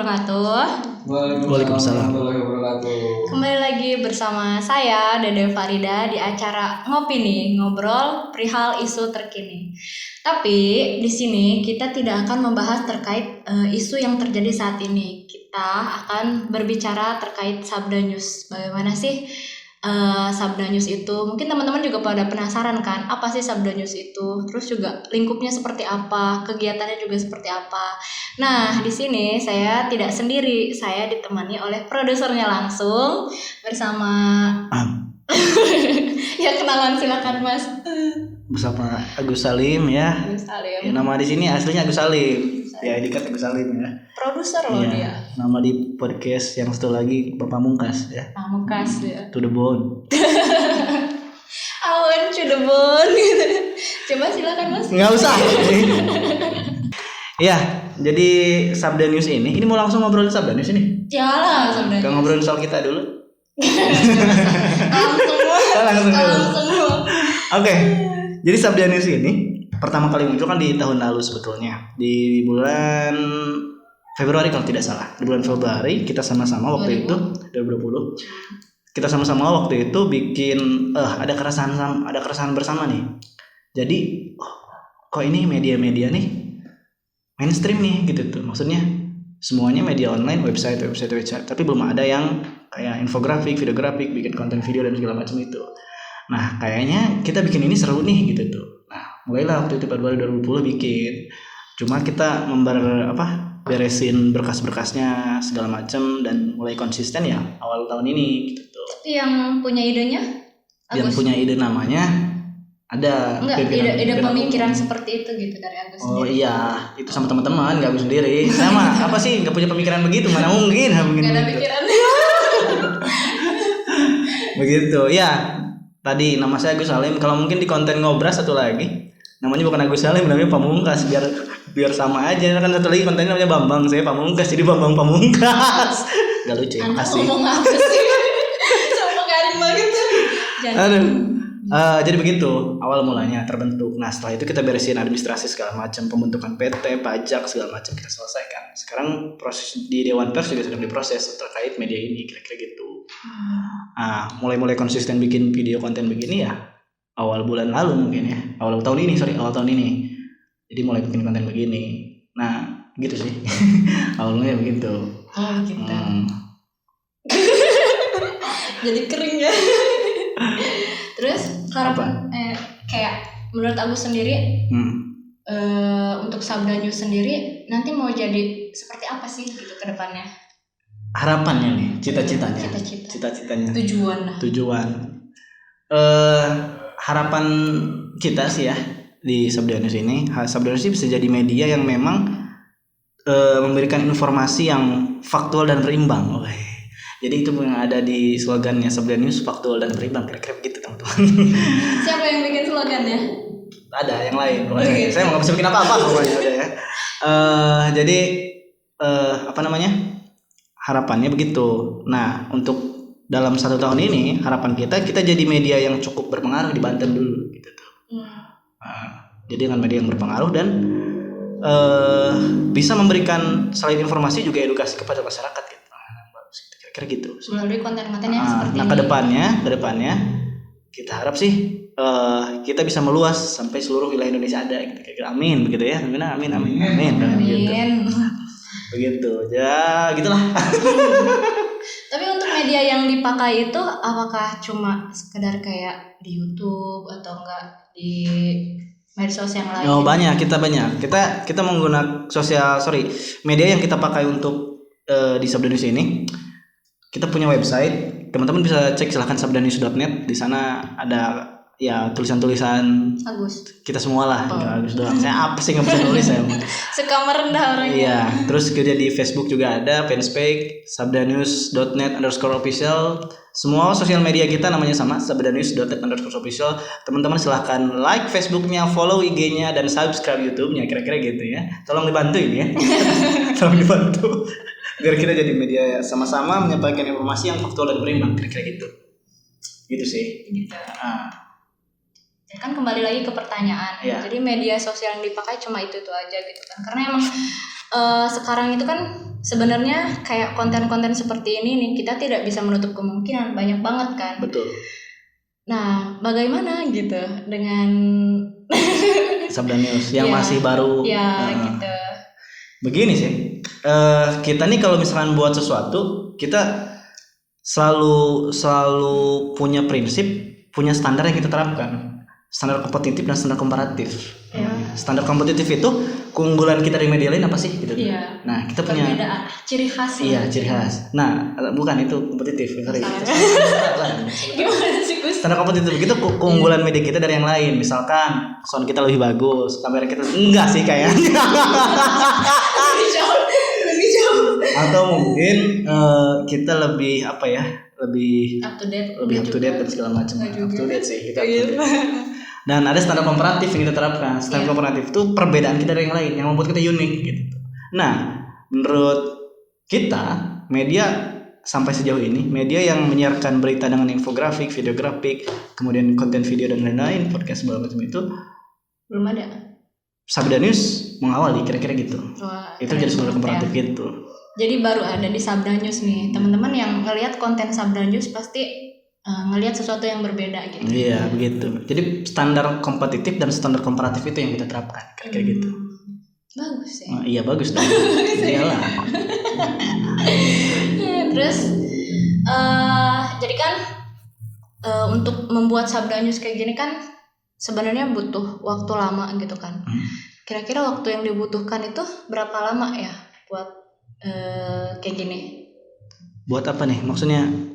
wabarakatuh. Waalaikumsalam warahmatullahi wabarakatuh. Kembali lagi bersama saya Dede Farida di acara Ngopi nih, ngobrol perihal isu terkini. Tapi di sini kita tidak akan membahas terkait isu yang terjadi saat ini. Kita akan berbicara terkait Sabda News. Bagaimana sih Sabda News itu? Mungkin teman-teman juga pada penasaran kan, apa sih Sabda News itu? Terus juga lingkupnya seperti apa, kegiatannya juga seperti apa. Nah, di sini saya tidak sendiri, saya ditemani oleh produsernya langsung bersama ya kenalan silakan Mas. Bersama Agus Salim ya. Agus Salim. Ya, nama di sini aslinya Agus Salim. Ya, dikat Agus Salim ya. Produser loh Ya, dia. nama di podcast yang satu lagi Bapak Mungkas ya. Pamungkas ya. To the bone. Awan to the bone gitu. Coba silakan Mas. Nggak usah. Ya, jadi Sabda News ini mau langsung ngobrolin Sabda News ini. Janganlah Sabda Kita News. ngobrolin soal kita dulu. Langsung dulu. Oke. Jadi Sabda News ini pertama kali muncul kan di tahun lalu sebetulnya. Di bulan Februari kalau tidak salah. Di bulan Februari kita sama-sama waktu itu 2020. Kita sama-sama waktu itu bikin ada keresahan bersama nih. Jadi kok ini media-media nih mainstream nih gitu tuh. Maksudnya semuanya media online, website, tapi belum ada yang kayak infografik, videografik, bikin konten video dan segala macam itu. Nah, kayaknya kita bikin ini seru nih gitu tuh. Nah, mulailah waktu itu Februari 2020 bikin. Cuma kita beresin berkas-berkasnya segala macam dan mulai konsisten ya awal tahun ini gitu tuh. Tapi yang punya idenya? Yang Agus. punya ide namanya ada. Enggak, ide pemikiran seperti itu gitu dari Agus Oh sendiri. iya, itu sama teman-teman, nggak Agus sendiri. Sama apa sih nggak punya pemikiran begitu? Mana mungkin? Nggak ada pikiran. Begitu ya. Tadi nama saya Agus Salim. Kalau mungkin di konten ngobras satu lagi namanya bukan Agus Salim, namanya Pamungkas, biar sama aja. Kan satu lagi kontennya namanya Bambang, saya Pamungkas, jadi Bambang Pamungkas. Gak lucu ya, Anda makasih. ngomong apa sih? Sama garing banget. Aduh. Jadi begitu awal mulanya terbentuk. Nah, setelah itu kita beresin administrasi segala macam, pembentukan PT, pajak segala macam kita selesaikan. Sekarang proses di Dewan Pers juga sedang diproses terkait media ini, kira-kira gitu. Mulai konsisten bikin video konten begini ya awal bulan lalu mungkin ya. Awal tahun ini. Jadi mulai bikin konten begini. Nah, gitu sih. Awalnya begitu. Oh gitu. Jadi kering ya. Terus harapan kayak menurut Agus sendiri untuk Sabda News sendiri nanti mau jadi seperti apa sih gitu ke depannya? Harapannya nih, cita-citanya. Tujuan. Harapan kita sih ya di Sabda News ini, Sabda News bisa jadi media yang memang memberikan informasi yang faktual dan berimbang. Jadi itu yang ada di slogannya Sabda News, faktual dan berimbang, kira-kira begitu teman-teman. Siapa yang bikin slogannya? Ada yang lain pokoknya. Saya nggak bisa bikin apa-apa pokoknya udah ya. Jadi harapannya begitu. Nah, untuk dalam 1 tahun ini harapan kita jadi media yang cukup berpengaruh di Banten dulu gitu tuh. Jadi dengan media yang berpengaruh dan bisa memberikan selain informasi juga edukasi kepada masyarakat gitu. Kira-kira gitu. Melalui konten-konten yang seperti ini. Nah, kedepannya kita harap sih kita bisa meluas sampai seluruh wilayah Indonesia ada gitu. Kira-kira amin begitu ya. Amin. Gitu. Begitu. Ya, gitulah. Tapi untuk media yang dipakai itu apakah cuma sekedar kayak di YouTube atau enggak di medsos yang lain? Oh, banyak. Kita menggunakan media yang kita pakai untuk di Sabda News ini. Kita punya website, teman-teman bisa cek silahkan sabdanews.net. Di sana ada ya tulisan-tulisan Agus. Kita semua lah, Agus doang. Saya apa sih nggak bisa nulis saya. Suka merendah orangnya. Iya, terus kerja di Facebook juga ada fanspage sabdanews.net_official. Semua sosial media kita namanya sama, sabdanews.net_official. Teman-teman silahkan like Facebooknya, follow IG-nya, dan subscribe YouTube-nya, kira-kira gitu ya. Tolong dibantu ini ya. Tolong dibantu. Biar kita jadi media sama-sama menyampaikan informasi yang faktual dan berimbang, kira-kira gitu. Gitu sih. Gitu. Kan kembali lagi ke pertanyaan. Jadi media sosial yang dipakai cuma itu aja gitu kan. Karena emang sekarang itu kan sebenarnya kayak konten-konten seperti ini nih kita tidak bisa menutup kemungkinan banyak banget kan. Betul. Nah, bagaimana gitu dengan Sabda News yang Ya, masih baru. ya Nah, gitu. begini sih, kita nih kalau misalkan buat sesuatu, kita selalu punya prinsip, punya standar yang kita terapkan. Standar kompetitif dan standar komparatif. Ya. Standar kompetitif itu keunggulan kita dari media lain apa sih? Gitu. Iya. Nah, kita punya Perbedaan, ciri khas. iya ciri khas. Nah, bukan itu kompetitif. Sorry. Gimana sih Gus? Standar kompetitif itu keunggulan media kita dari yang lain. Misalkan sound kita lebih bagus, kamera kita enggak sih kayaknya. Lebih jauh. Atau mungkin kita lebih apa ya? Lebih Up to date. up to date dan segala macam. Nggak juga. Up to date sih kita. Gitu. Dan ada standar komparatif yang kita terapkan. Standar Iya. komparatif itu perbedaan kita dari yang lain yang membuat kita unik gitu. Nah, menurut kita media sampai sejauh ini media yang menyiarkan berita dengan infografik, videografik, kemudian konten video dan lain-lain, podcast segala macam itu Belum ada. Sabda News mengawali kira-kira gitu. Wah, Itu keren jadi standar banget komparatif ya. gitu. Jadi baru ada di Sabda News nih. Teman-teman yang ngelihat konten Sabda News pasti ngelihat sesuatu yang berbeda gitu. Iya, begitu. Jadi standar kompetitif dan standar komparatif itu yang kita terapkan kira-kira gitu. Bagus ya. Nah, iya bagus dong. Iyalah. Terus jadi kan untuk membuat Sabda News kayak gini kan sebenarnya butuh waktu lama gitu kan. Kira-kira waktu yang dibutuhkan itu berapa lama ya buat kayak gini? Buat apa nih? Maksudnya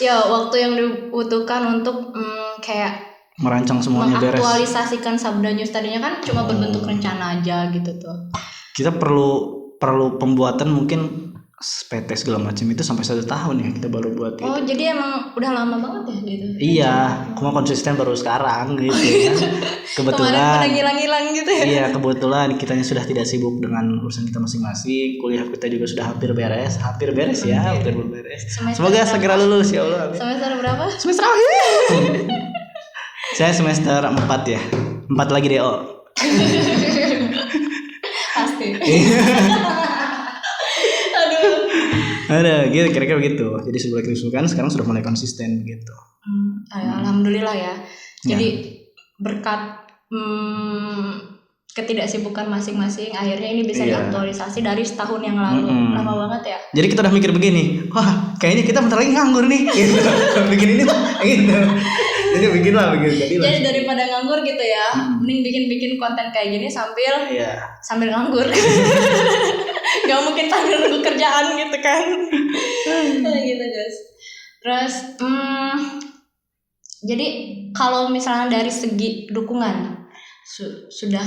Ya waktu yang dibutuhkan untuk kayak merancang semuanya beres. mengaktualisasikan Sabda News tadinya kan cuma berbentuk rencana aja gitu tuh. Kita perlu pembuatan mungkin PT segala macam itu sampai 1 tahun ya kita baru buat gitu. Oh jadi emang udah lama banget ya gitu? Iya, cuma konsisten baru sekarang gitu kan. Kemarin Kebetulan. pada ngilang-ngilang gitu ya? Iya, kebetulan kitanya sudah tidak sibuk dengan urusan kita masing-masing. Kuliah kita juga sudah hampir beres ya, hampir beres. Semester Semoga berapa? segera lulus ya Allah. Amin. Semester berapa? Semester akhir. Saya semester 4 ya. 4 lagi DO. Pasti. Ada gitu kira-kira begitu. Jadi sebulan kerisukan sekarang sudah mulai konsisten begitu. Alhamdulillah ya. Jadi berkat ketidaksibukan masing-masing akhirnya ini bisa Iya. diaktualisasi dari setahun yang lalu. Lama banget ya. Jadi kita udah mikir begini, wah kayaknya kita bentar lagi nganggur nih. Gitu. Bikin ini lah, gitu. Jadi bikin lah begitu. Jadi daripada nganggur gitu ya, mending bikin konten kayak gini sambil nganggur. Gak mungkin sambil nunggu kerjaan gitu kan. Gitu guys. Terus jadi kalau misalnya dari segi dukungan sudah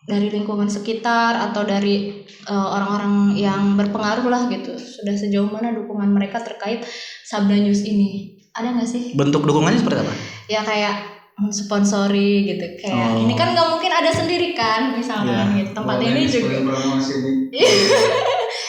dari lingkungan sekitar atau dari orang-orang yang berpengaruh lah gitu, sudah sejauh mana dukungan mereka terkait Sabda News ini? Ada nggak sih? Bentuk dukungannya seperti apa? Ya kayak mensponsori gitu, kayak ini kan nggak mungkin ada sendiri kan, misalnya gitu. Tempat ini juga,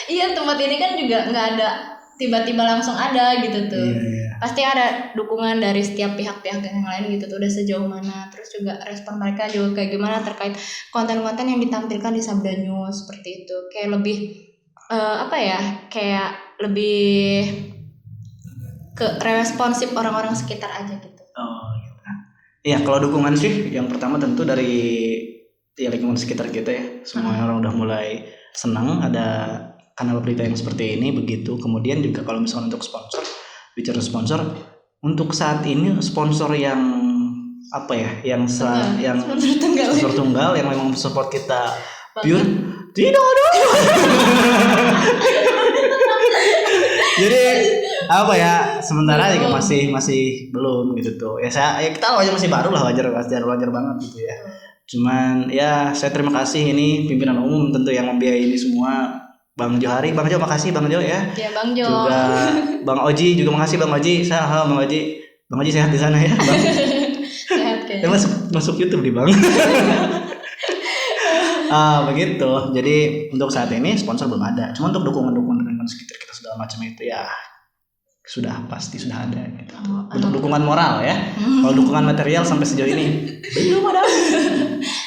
iya tempat ini kan juga nggak ada tiba-tiba langsung ada gitu tuh. Iya. Pasti ada dukungan dari setiap pihak-pihak yang lain gitu tuh, udah sejauh mana, terus juga respon mereka juga kayak gimana terkait konten-konten yang ditampilkan di Sabda News seperti itu, kayak lebih apa ya, kayak lebih ke responsif orang-orang sekitar aja gitu. Oh gitu. Iya, kalau dukungan sih yang pertama tentu dari lingkungan sekitar kita ya. Semua orang udah mulai senang ada kanal berita yang seperti ini begitu. Kemudian juga kalau misalnya untuk sponsor, bicara sponsor, untuk saat ini sponsor yang apa ya, yang sponsor tunggal yang memang support kita pure tidak ada. Jadi apa ya, sementara juga masih belum gitu tuh ya. Kita aja masih baru lah, wajar banget gitu ya. Cuman ya saya terima kasih ini pimpinan umum tentu yang membiayai ini semua. Bang Johari, Bang Jo makasih Bang Jo ya. Ya Bang Jo. Juga Bang Oji juga makasih Bang Oji. Bang Oji sehat di sana ya Bang. Sehat kayaknya. Masuk YouTube di Bang. Begitu. Jadi untuk saat ini sponsor belum ada. Cuma untuk dukungan sekitar kita segala macam itu ya pasti sudah ada gitu. Untuk dukungan moral ya. Kalau dukungan material sampai sejauh ini belum ada.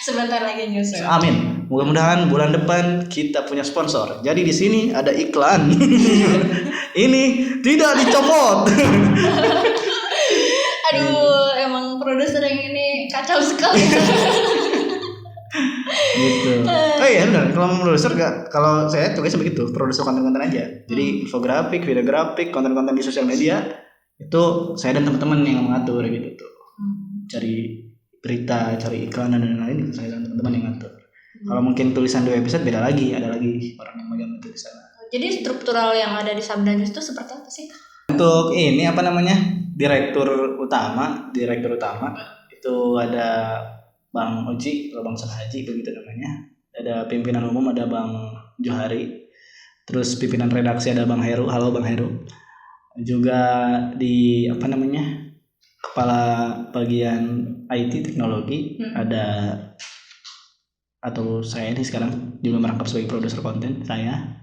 Sebentar lagi nyusul. Amin. Mudah-mudahan bulan depan kita punya sponsor. Jadi di sini ada iklan. Ini tidak dicopot. Aduh, emang produser yang ini kacau sekali. Gitu. Oh iya benar. Kalau produser kalau saya tugasnya begitu, produser konten-konten aja. Jadi infografik, videografik, konten-konten di sosial media itu saya dan teman-teman yang mengatur gitu tuh. Cari berita, cari iklan dan lain-lain itu saya dan teman-teman yang ngatur. Kalau mungkin tulisan 2 episode beda lagi, ada lagi orang yang megang itu di sana. Jadi struktural yang ada di Sabda News itu seperti apa sih? Untuk ini apa namanya? Direktur utama itu ada Bang Oji, Bang Haji begitu namanya. Ada pimpinan umum ada Bang Johari. Terus pimpinan redaksi ada Bang Heru. Halo Bang Heru. Juga di apa namanya? Kepala bagian IT teknologi ada atau saya ini sekarang juga merangkap sebagai produser konten saya.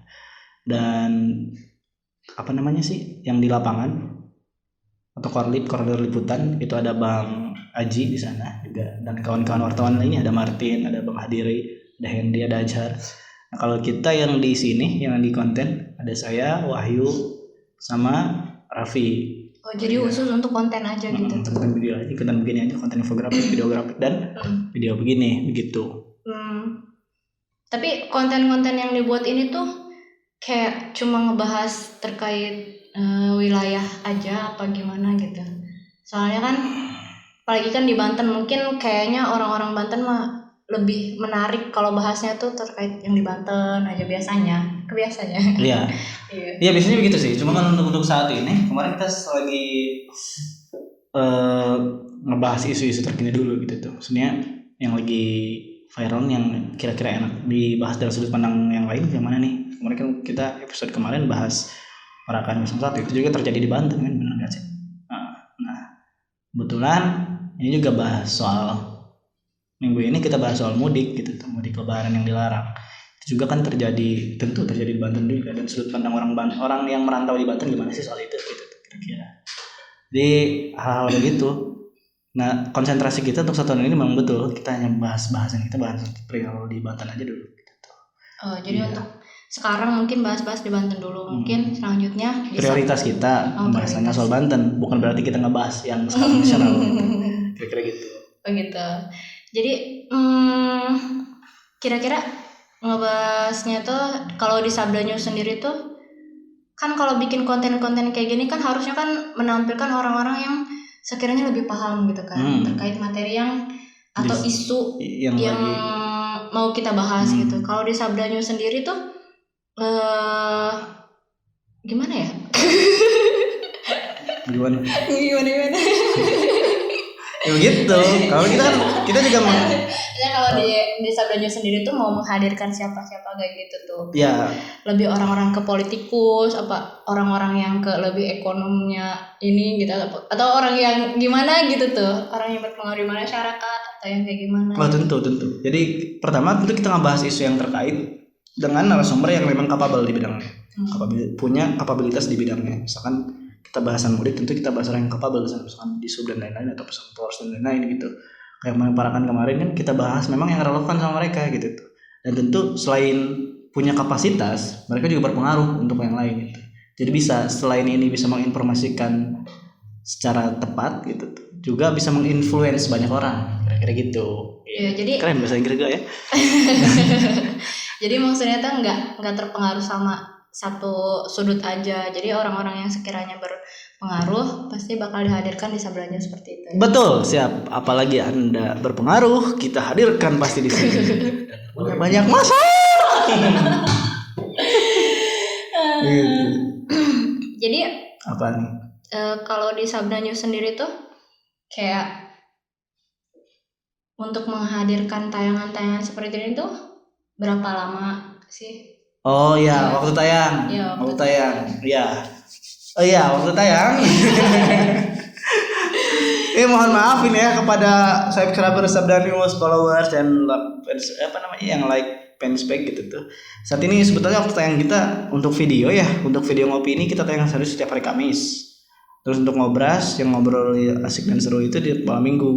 Dan apa namanya sih yang di lapangan atau koridor liputan itu ada Bang Aji di sana juga dan kawan-kawan wartawan lainnya ada Martin, ada Bang Hadiri, ada Hendy, ada Ajar. Nah, kalau kita yang di sini yang di konten ada saya, Wahyu sama Raffi. Oh, jadi khusus untuk konten aja gitu. Konten video aja, konten begini aja, konten infografik, videografik dan video begini begitu. Tapi konten-konten yang dibuat ini tuh kayak cuma ngebahas terkait wilayah aja apa gimana gitu. Soalnya kan apalagi kan di Banten mungkin kayaknya orang-orang Banten mah lebih menarik kalau bahasnya tuh terkait yang di Banten aja kebiasanya. Iya. Iya biasanya begitu sih. Cuma kan untuk saat ini kemarin kita lagi ngebahas isu-isu terkini dulu gitu tuh. Sebenarnya yang lagi viral yang kira-kira enak dibahas dari sudut pandang yang lain gimana nih? Kemarin kan kita episode kemarin bahas Parakan 01 itu juga terjadi di Banten kan, benar nggak sih? Nah, kebetulan ini juga bahas soal minggu ini kita bahas soal mudik gitu, mudik lebaran yang dilarang. Itu juga kan tentu terjadi di Banten juga dan sudut pandang orang yang merantau di Banten gimana sih soal itu gitu kira-kira. Jadi hal-hal begitu. Nah, konsentrasi kita untuk 1 tahun ini memang betul kita hanya bahas perihal di Banten aja dulu gitu. Oh, jadi untuk sekarang mungkin bahas-bahas di Banten dulu. Mungkin selanjutnya prioritas kita pembahasannya soal Banten, bukan berarti kita ngebahas yang skala nasional. Kira-kira gitu. Begitu. Jadi kira-kira ngebahasnya tuh kalau di Sabda News sendiri tuh kan kalau bikin konten-konten kayak gini kan harusnya kan menampilkan orang-orang yang sekiranya lebih paham gitu kan terkait materi yang atau isu yang mau kita bahas gitu. Kalau di Sabda News sendiri tuh gimana ya? Gimana? Ya gitu. Kalau kita juga ya kalau di Sabda News sendiri tuh mau menghadirkan siapa-siapa kayak gitu tuh. Ya. Lebih orang-orang ke politikus apa orang-orang yang ke lebih ekonomnya ini gitu atau orang yang gimana gitu tuh. Orang yang berpengaruh di masyarakat atau yang kayak gimana. Oh, tentu. Jadi pertama tentu kita ngebahas isu yang terkait dengan narasumber yang memang kapabel di bidangnya. Punya kapabilitas di bidangnya. Misalkan kita bahasan mudik tentu kita bahas orang yang kapabel misalkan di sub dan lain-lain atau pesan pors dan lain-lain gitu. Kayak Parakan kemarin kan kita bahas memang yang relevan sama mereka gitu tuh. Dan tentu selain punya kapasitas, mereka juga berpengaruh untuk yang lain gitu. Jadi bisa selain ini bisa menginformasikan secara tepat gitu tuh. Juga bisa menginfluence banyak orang. Kira-kira gitu. Iya, jadi keren bahasa Inggris gak ya? Jadi maksudnya tuh enggak terpengaruh sama satu sudut aja. Jadi orang-orang yang sekiranya berpengaruh pasti bakal dihadirkan di Sabda News seperti itu. Betul, siap. Apalagi Anda berpengaruh, kita hadirkan pasti di sini. Punya banyak masa. Jadi apa nih? Kalau di Sabda News sendiri tuh kayak untuk menghadirkan tayangan-tayangan seperti ini tuh berapa lama sih? Oh ya, waktu tayang. Ya, waktu tayang. Iya. Oh iya, waktu tayang. Mohon maaf ini ya kepada subscriber Sabda News, followers dan yang like fanspage gitu tuh. Saat ini sebetulnya waktu tayang kita untuk video ya, untuk video ngopi ini kita tayang serius setiap hari Kamis. Terus untuk ngobras yang ngobrol asik dan seru itu di malam Minggu.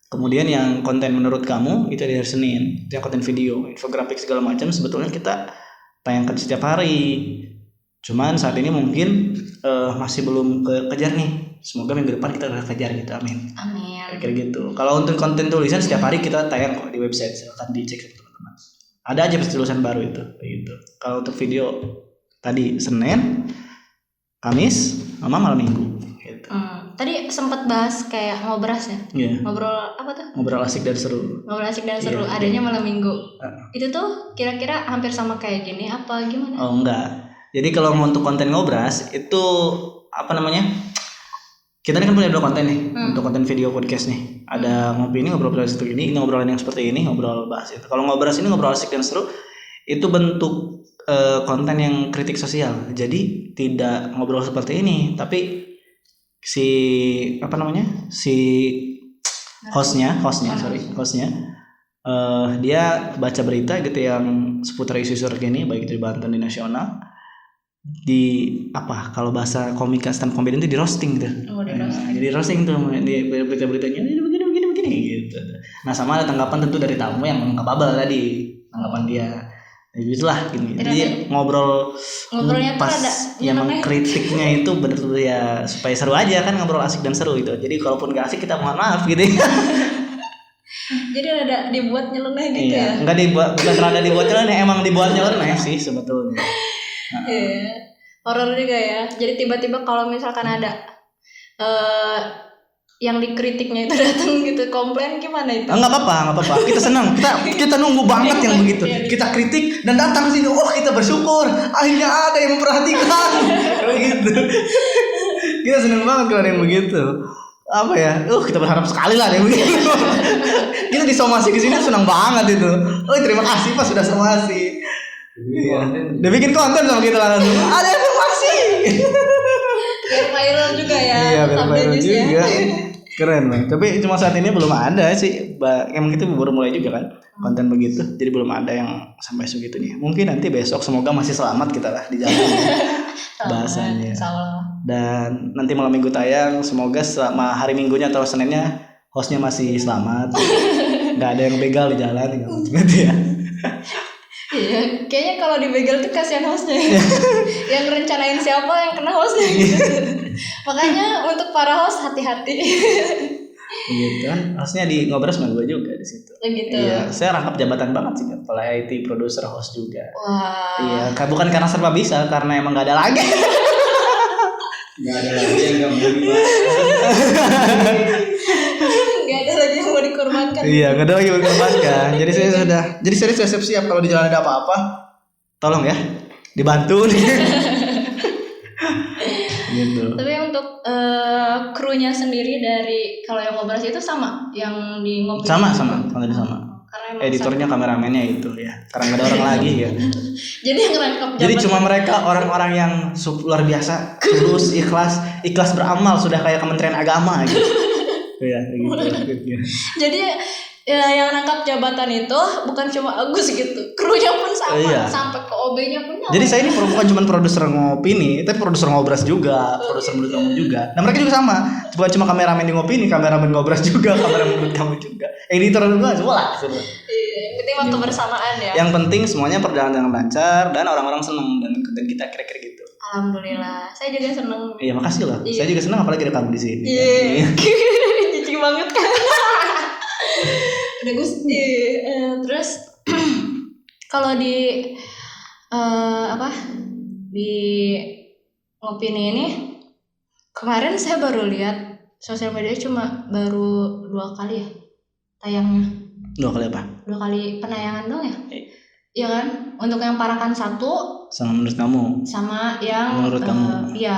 Kemudian yang konten menurut kamu itu dari hari Senin, itu yang konten video, infografik segala macam sebetulnya kita tayangkan setiap hari. Cuman saat ini mungkin masih belum kejar nih. Semoga minggu depan kita udah kejar gitu, amin. Amin. Kayak gitu. Kalau untuk konten tulisan setiap hari kita tayang kok di website, silakan dicek teman-teman. Ada aja pasti tulisan baru itu, kayak gitu. Kalau untuk video tadi Senin, Kamis, sama malam Minggu. Gitu. Tadi sempat bahas kayak ngobras ya. Yeah. Ngobrol apa tuh? Ngobrol asik dan seru. Ngobrol asik dan seru. Iya. Adanya malam Minggu. Itu tuh kira-kira hampir sama kayak gini apa gimana? Oh enggak. Jadi kalau untuk konten ngobras itu apa namanya? Kita ini kan punya 2 konten nih. Untuk konten video podcast nih. Ada ngopi ini, ngobrol seperti ini ngobrolan yang seperti ini, ngobrol bahas itu. Kalau ngobras ini ngobrol asik dan seru itu bentuk konten yang kritik sosial. Jadi tidak ngobrol seperti ini, tapi si hostnya dia baca berita gitu yang seputar isu-isu terkini baik itu di Banten di nasional, di apa kalau bahasa komika stand comedian itu di roasting gitu. Jadi roasting tuh di berita-beritanya ini begini gitu. Nah sama ada tanggapan tentu dari tamu yang capable tadi tanggapan dia. Itulah gini. Jadi ngobrolnya pas yang mengkritiknya itu benar-benar ya supaya seru aja kan, ngobrol asik dan seru gitu. Jadi kalaupun gak asik kita mohon maaf gitu. Jadi ada dibuat nyeleneh gitu ya? Enggak dibuat, bukan rada dibuat nyeleneh, emang dibuat nyeleneh sih sebetulnya. Iya. Horor juga ya. Jadi tiba-tiba kalau misalkan ada yang dikritiknya itu datang gitu komplain gimana itu? Enggak apa-apa. Kita senang. Kita nunggu banget yang begitu. Kita kritik dan datang sini. Oh, kita bersyukur. Akhirnya ada yang memperhatikan. Kayak gitu. Kita senang banget kalau ada yang begitu. Apa ya? Kita berharap sekali lah ada yang begitu. Kita disomasi di sini senang banget itu. Terima kasih Pak sudah somasi. Iya. Dia bikin konten sama kita langsung. Ada yang somasi. Biar viral juga ya. Iya, biar viral juga. Keren banget. Tapi cuma saat ini belum ada sih. Emang kita baru mulai juga kan konten begitu. Jadi belum ada yang sampai segitunya. Mungkin nanti besok semoga masih selamat kita lah di jalan. Bahasanya. Dan nanti malam Minggu tayang. Semoga selama hari Minggunya atau Seninnya hostnya masih selamat. Nggak ada yang begal di jalan gitu ya. Iya, kayaknya kalau dibegal tuh kasihan hostnya. Yang rencanain siapa yang kena hostnya gitu. Makanya untuk para host hati-hati. Gitu kan, hostnya di ngobras sama gue juga di situ. Gitu. Iya, saya rangkap jabatan banget sih, kepala IT, produser, host juga. Wah. Iya, bukan karena serba bisa, karena emang nggak ada lagi. Nggak ada lagi yang nggak mau dibahas. Nggak ada lagi yang mau dikorbankan. Iya, nggak ada lagi yang mau dikorbankan. Jadi saya sudah siap-siap kalau di jalan ada apa-apa, tolong ya dibantu nih. Gitu. Tapi untuk krunya sendiri dari kalau yang ngobras itu sama yang di ngopi. Sama. Karena editornya, kameramennya itu ya. Karena nggak ada orang lagi ya. Jadi yang ngerangkap Jadi cuma mereka orang-orang yang luar biasa, tulus, ikhlas beramal sudah kayak Kementerian Agama gitu. Iya, gitu. Jadi ya, yang nangkap jabatan itu bukan cuma Agus gitu, krunya pun sama, sampai ke OB-nya pun sama. Jadi saya ini bukan cuma produser ngopi nih, tapi produser ngobras juga, produser menurut kamu juga. Nah mereka juga sama, bukan cuma kameramen di ngopi nih, kameramen ngobras juga, kameramen menurut kamu juga, editor juga, semua lah. Iya, yang penting waktu bersamaan ya. Yang penting semuanya berjalan dengan lancar dan orang-orang seneng dan kita kira-kira gitu. Alhamdulillah, saya juga seneng. Iya makasih loh, saya juga seneng apalagi ada kamu di sini. Iya, jijik banget kan. Udah Gusti. Terus kalau di di Ngopini ini kemarin saya baru lihat sosial media cuma baru 2 kali ya tayangnya. 2 kali apa? 2 kali penayangan dong ya? Iya kan? Untuk yang Parakan 1 sama menurut kamu? Sama yang menurut kamu? Iya.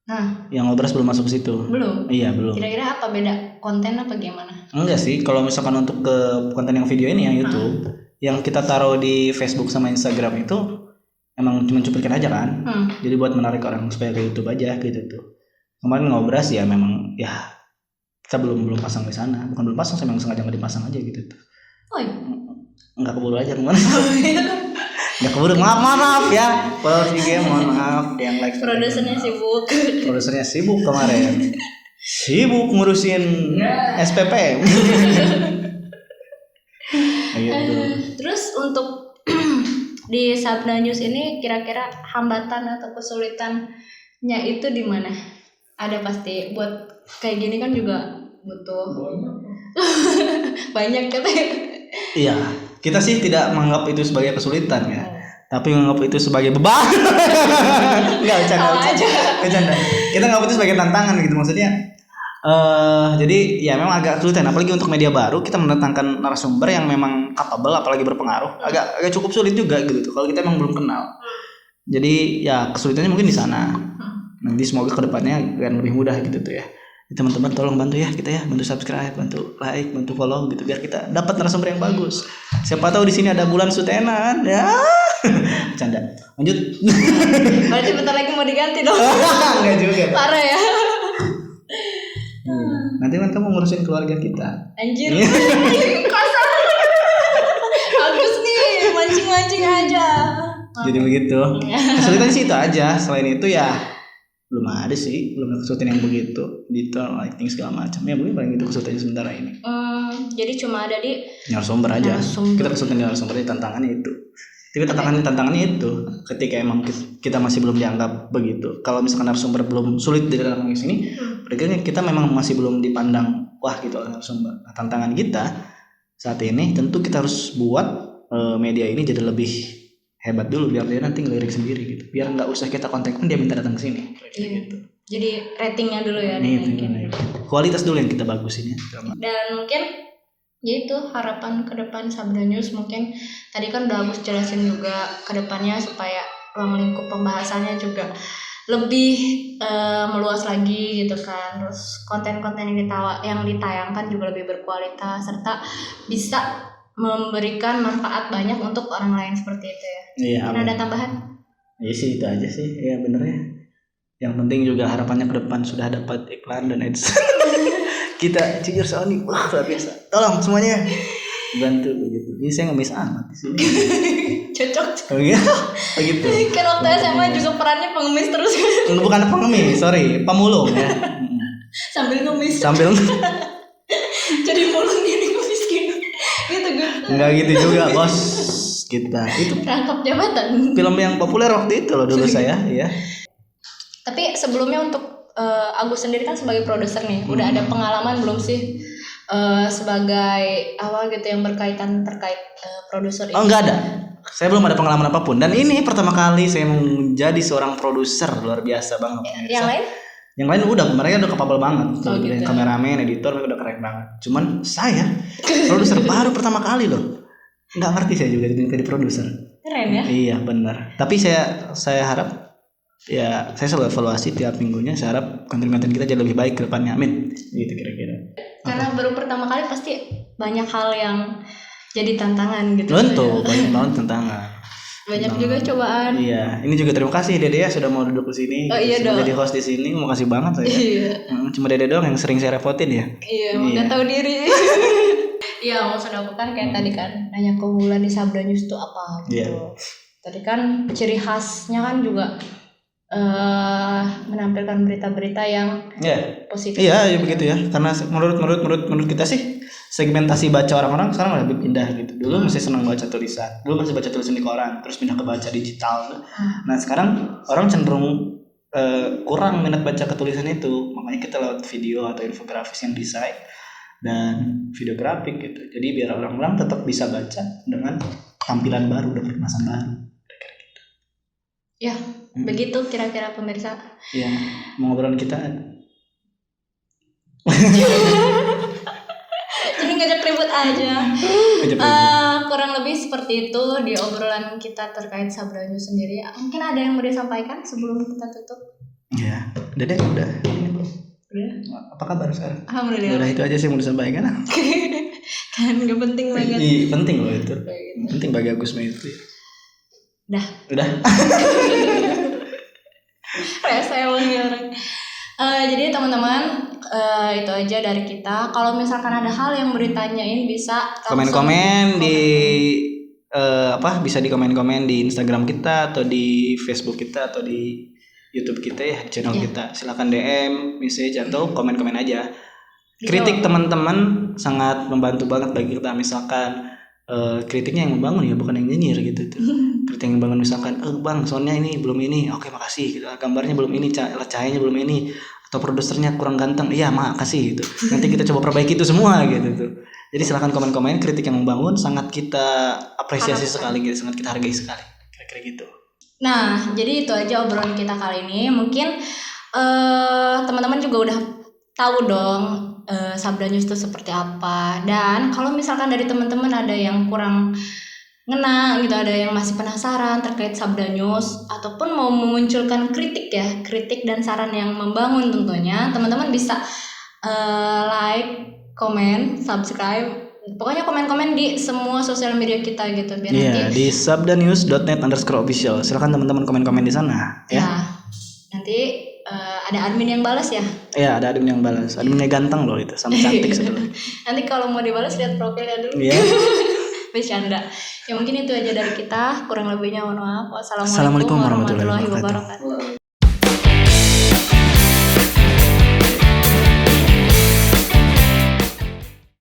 Nah, yang ngobras belum masuk ke situ. Belum. Iya, belum. Kira-kira apa beda konten apa gimana? Enggak sih, kalau misalkan untuk ke konten yang video ini yang YouTube, yang kita taruh di Facebook sama Instagram itu emang cuma cuplikan aja kan. Jadi buat menarik orang supaya ke YouTube aja gitu tuh. Kemarin ngobras ya memang ya kita belum pasang di sana. Bukan belum pasang, memang sengaja nggak dipasang aja gitu tuh. Oh iya. Nggak keburu aja kemana? Nggak keburu, maaf ya. Kalau IG mohon maaf yang like. Produsernya sibuk. Produsernya sibuk kemarin. Sibuk ngurusin SPP. Gitu. Terus untuk di Sabda News ini kira-kira hambatan atau kesulitannya itu di mana? Ada pasti buat kayak gini kan juga butuh banyak katanya. Iya, kita sih tidak menganggap itu sebagai kesulitan ya, tapi menganggap itu sebagai beban. Enggak, bercanda. Kita menganggap itu sebagai tantangan gitu maksudnya. Jadi ya memang agak kesulitan, apalagi untuk media baru kita mendatangkan narasumber yang memang capable, apalagi berpengaruh, agak cukup sulit juga gitu kalau kita memang belum kenal. Jadi ya kesulitannya mungkin di sana. Nanti semoga kedepannya akan lebih mudah gitu tuh ya. Teman-teman tolong bantu ya kita ya, bantu subscribe, bantu like, bantu follow gitu biar kita dapat narasumber yang bagus. Siapa tahu di sini ada Bulan Sutenan ya. Bercanda. Lanjut. Berarti bentar lagi mau diganti dong. Enggak juga. Parah ya. Nanti kan kamu ngurusin keluarga kita. Anjir. Kasar. Agus nih mancing-mancing aja. Jadi begitu. Kesulitan sih itu aja. Selain itu ya belum ada sih, belum ada kesulitan yang begitu detail lighting segala macam. Ya mungkin paling itu kesulitannya sementara ini. Jadi cuma ada di narasumber aja. Kita kesulitan di narasumber, tantangannya itu. Tapi tantangannya itu ketika emang kita masih belum dianggap begitu. Kalau misalkan narasumber belum sulit di dalam sini, berarti kita memang masih belum dipandang wah gitu oleh narasumber. Nah, tantangan kita saat ini tentu kita harus buat media ini jadi lebih hebat dulu biar dia nanti ngelirik sendiri gitu. Biar nggak usah kita kontak pun dia minta datang ke sini. Gitu. Jadi ratingnya dulu ya. Kualitas dulu yang kita bagusin ya. Dan mungkin yaitu harapan ke depan Sabda News, mungkin tadi kan udah Agus jelasin juga ke depannya supaya ruang lingkup pembahasannya juga lebih meluas lagi gitu kan. Terus konten-konten yang ditayangkan juga lebih berkualitas serta bisa memberikan manfaat banyak untuk orang lain seperti itu ya. Iya. Ada tambahan? Iya sih itu aja sih. Ya bener ya. Yang penting juga harapannya ke depan sudah dapat iklan dan ads. Kita jujur soal ini wah luar biasa. Tolong semuanya bantu begitu. Ini saya ngemis amat di sini. Cocok. Oh iya. Begitu. Kan waktu SMA juga perannya pengemis terus. Bukan pengemis, sorry, pemulung ya. Sambil ngemis. Jadi mulung gini ngemis gitu. Gitu gue. Enggak gitu juga, Bos. Kita itu rangkap jabatan. Film yang populer waktu itu loh dulu saya, ya. Tapi sebelumnya untuk Agus sendiri kan sebagai produser nih, udah ada pengalaman belum sih sebagai apa gitu yang berkaitan terkait produser ini? Oh enggak ada, saya belum ada pengalaman apapun dan ini pertama kali saya menjadi seorang produser luar biasa banget. Yang lain udah mereka udah capable banget, gitu. Kameramen, editor mereka udah keren banget. Cuman saya produser baru pertama kali loh, nggak ngerti saya juga jadi produser. Keren ya? Iya benar. Tapi saya harap ya saya selalu evaluasi tiap minggunya. Saya harap konten-konten kita jadi lebih baik ke depannya. Amin. Gitu kira-kira. Karena baru pertama kali pasti banyak hal yang jadi tantangan gitu. Tentu banyak banget tantangan. Banyak juga cobaan. Iya, ini juga terima kasih Dede ya sudah mau duduk di sini. Oh iya dong. Jadi host di sini, mau kasih banget saya. Iya. Cuma Dede doang yang sering saya repotin ya. Iya, nggak tahu diri. Iya, maksud aku kan kayak tadi kan nanya keunggulan di Sabda News itu apa gitu. Iya. Tadi kan ciri khasnya kan juga menampilkan berita-berita yang positif. Iya, ya begitu ya. Karena menurut kita sih segmentasi baca orang-orang sekarang lebih pindah gitu. Dulu masih senang baca tulisan. Dulu masih baca tulisan di koran, terus pindah ke baca digital. Nah, sekarang orang cenderung kurang minat baca ketulisan itu. Makanya kita lewat video atau infografis yang desain dan video grafik gitu. Jadi biar orang-orang tetap bisa baca dengan tampilan baru dan kemasan baru. Ya, begitu kira-kira pemirsa. Iya, mau ngobrolan kita. Jadi ngajak ribut aja. Kurang lebih seperti itu di obrolan kita terkait Sabda News sendiri. Mungkin ada yang mau disampaikan sebelum kita tutup? Ya, udah. Udah. Apa kabar sekarang? Alhamdulillah. Udah itu aja sih yang mau disampaikan. Kan gak penting banget. Iya, penting loh itu. Penting bagi Agus itu. Udah. Rese emang ya orang. Jadi teman-teman itu aja dari kita. Kalau misalkan ada hal yang mau ditanyain bisa komen-komen di bisa di komen-komen di Instagram kita atau di Facebook kita atau di YouTube kita ya, channel Iya. kita. Silakan DM, message atau komen-komen aja. Gitu. Kritik teman-teman sangat membantu banget bagi kita. Misalkan kritiknya yang membangun ya, bukan yang nyinyir gitu tuh. Kritik yang membangun misalkan, bang soundnya ini belum ini, oke makasih gitu. Gambarnya belum ini, cahayanya belum ini, atau produsernya kurang ganteng, iya makasih gitu. Nanti kita coba perbaiki itu semua gitu tuh. Jadi silakan komen-komen, kritik yang membangun sangat kita apresiasi sekali gitu, sangat kita hargai sekali. Kira-kira gitu. Nah, jadi itu aja obrolan kita kali ini. Mungkin teman-teman juga udah tahu dong Sabda News itu seperti apa. Dan kalau misalkan dari teman-teman ada yang kurang ngena gitu, ada yang masih penasaran terkait Sabda News ataupun mau memunculkan kritik dan saran yang membangun tentunya, teman-teman bisa like, komen, subscribe. Pokoknya komen-komen di semua sosial media kita gitu biar Iya, nanti di sabdanews.net_official. Silakan teman-teman komen-komen di sana ya. ya nanti ada admin yang balas ya. Iya, ada admin yang balas. Adminnya ganteng loh itu, sama cantik sebetulnya. Nanti kalau mau dibalas lihat profilnya dulu. Iya. Bercanda. Ya mungkin itu aja dari kita. Kurang lebihnya mohon maaf. Assalamualaikum warahmatullahi wabarakatuh.